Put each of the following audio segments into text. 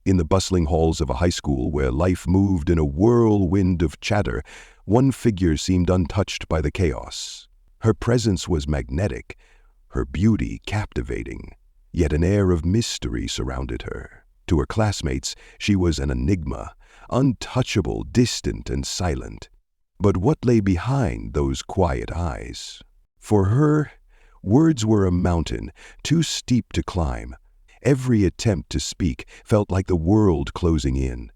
In the bustling halls of a high school where life moved in a whirlwind of chatter, one figure seemed untouched by the chaos. Her presence was magnetic, her beauty captivating, yet an air of mystery surrounded her. To her classmates, she was an enigma, untouchable, distant, and silent. But what lay behind those quiet eyes? For her, words were a mountain, too steep to climb. Every attempt to speak felt like the world closing in.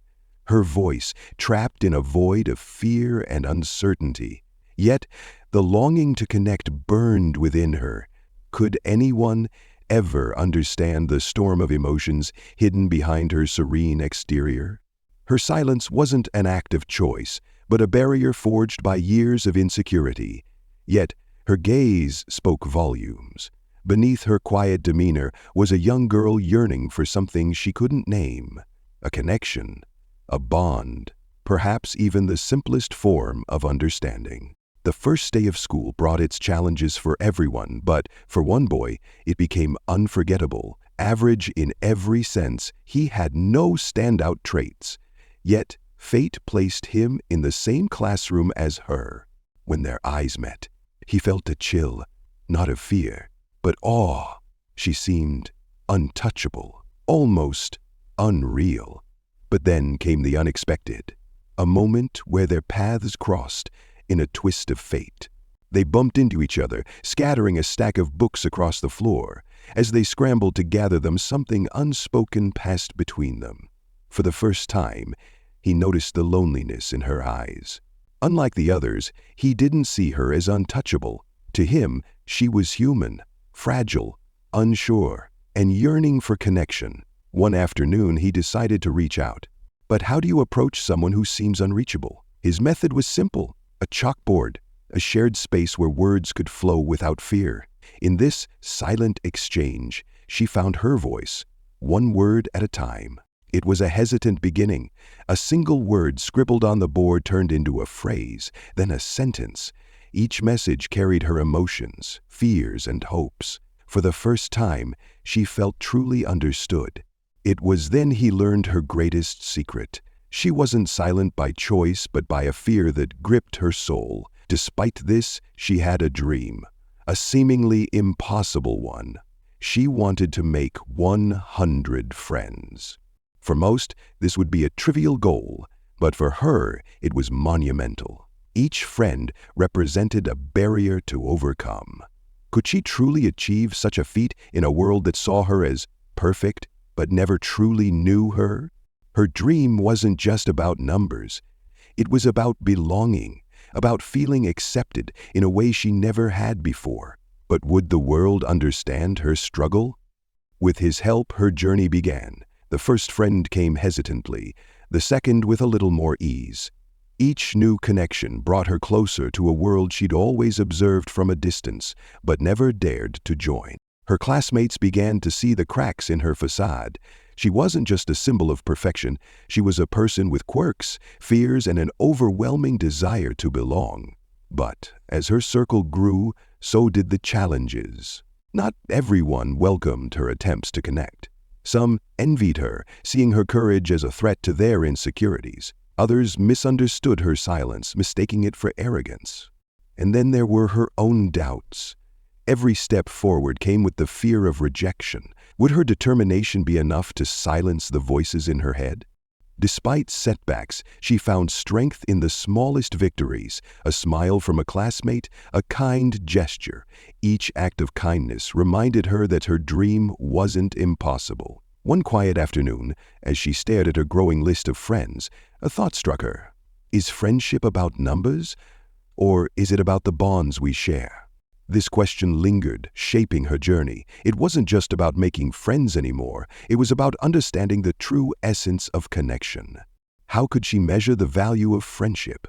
Her voice trapped in a void of fear and uncertainty. Yet, the longing to connect burned within her. Could anyone ever understand the storm of emotions hidden behind her serene exterior? Her silence wasn't an act of choice, but a barrier forged by years of insecurity. Yet, her gaze spoke volumes. Beneath her quiet demeanor was a young girl yearning for something she couldn't name. A connection, a bond, perhaps even the simplest form of understanding. The first day of school brought its challenges for everyone, but for one boy, it became unforgettable. Average in every sense, he had no standout traits. Yet, fate placed him in the same classroom as her. When their eyes met, he felt a chill, not of fear, but awe. She seemed untouchable, almost unreal. But then came the unexpected, a moment where their paths crossed in a twist of fate. They bumped into each other, scattering a stack of books across the floor. As they scrambled to gather them, something unspoken passed between them. For the first time, he noticed the loneliness in her eyes. Unlike the others, he didn't see her as untouchable. To him, she was human, fragile, unsure, and yearning for connection. One afternoon, he decided to reach out. But how do you approach someone who seems unreachable? His method was simple: a chalkboard, a shared space where words could flow without fear. In this silent exchange, she found her voice, one word at a time. It was a hesitant beginning. A single word scribbled on the board turned into a phrase, then a sentence. Each message carried her emotions, fears, and hopes. For the first time, she felt truly understood. It was then he learned her greatest secret. She wasn't silent by choice, but by a fear that gripped her soul. Despite this, she had a dream, a seemingly impossible one. She wanted to make 100 friends. For most, this would be a trivial goal, but for her, it was monumental. Each friend represented a barrier to overcome. Could she truly achieve such a feat in a world that saw her as perfect, but never truly knew her? Her dream wasn't just about numbers. It was about belonging, about feeling accepted in a way she never had before. But would the world understand her struggle? With his help, her journey began. The first friend came hesitantly, the second with a little more ease. Each new connection brought her closer to a world she'd always observed from a distance, but never dared to join. Her classmates began to see the cracks in her facade. She wasn't just a symbol of perfection, she was a person with quirks, fears, and an overwhelming desire to belong. But as her circle grew, so did the challenges. Not everyone welcomed her attempts to connect. Some envied her, seeing her courage as a threat to their insecurities. Others misunderstood her silence, mistaking it for arrogance. And then there were her own doubts. Every step forward came with the fear of rejection. Would her determination be enough to silence the voices in her head? Despite setbacks, she found strength in the smallest victories: a smile from a classmate, a kind gesture. Each act of kindness reminded her that her dream wasn't impossible. One quiet afternoon, as she stared at her growing list of friends, a thought struck her. Is friendship about numbers, or is it about the bonds we share? This question lingered, shaping her journey. It wasn't just about making friends anymore. It was about understanding the true essence of connection. How could she measure the value of friendship?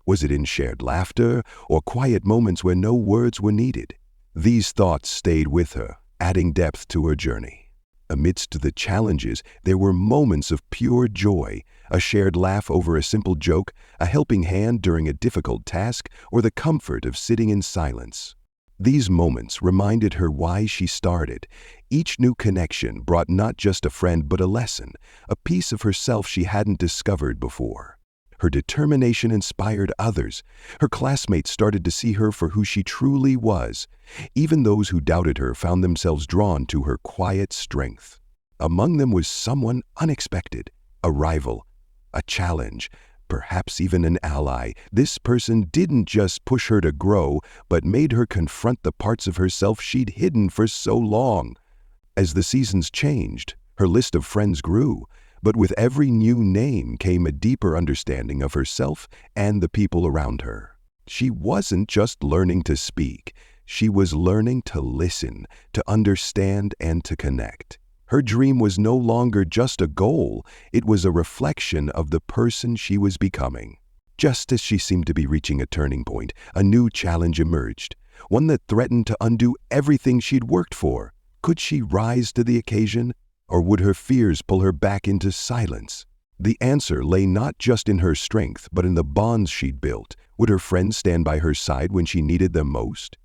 Was it in shared laughter or quiet moments where no words were needed? These thoughts stayed with her, adding depth to her journey. Amidst the challenges, there were moments of pure joy: a shared laugh over a simple joke, a helping hand during a difficult task, or the comfort of sitting in silence. These moments reminded her why she started. Each new connection brought not just a friend but a lesson, a piece of herself she hadn't discovered before. Her determination inspired others. Her classmates started to see her for who she truly was. Even those who doubted her found themselves drawn to her quiet strength. Among them was someone unexpected, a rival, a challenge, perhaps even an ally. This person didn't just push her to grow, but made her confront the parts of herself she'd hidden for so long. As the seasons changed, her list of friends grew. But with every new name came a deeper understanding of herself and the people around her. She wasn't just learning to speak, she was learning to listen, to understand, and to connect. Her dream was no longer just a goal, it was a reflection of the person she was becoming. Just as she seemed to be reaching a turning point, a new challenge emerged, one that threatened to undo everything she'd worked for. Could she rise to the occasion? Or would her fears pull her back into silence? The answer lay not just in her strength, but in the bonds she'd built. Would her friends stand by her side when she needed them most?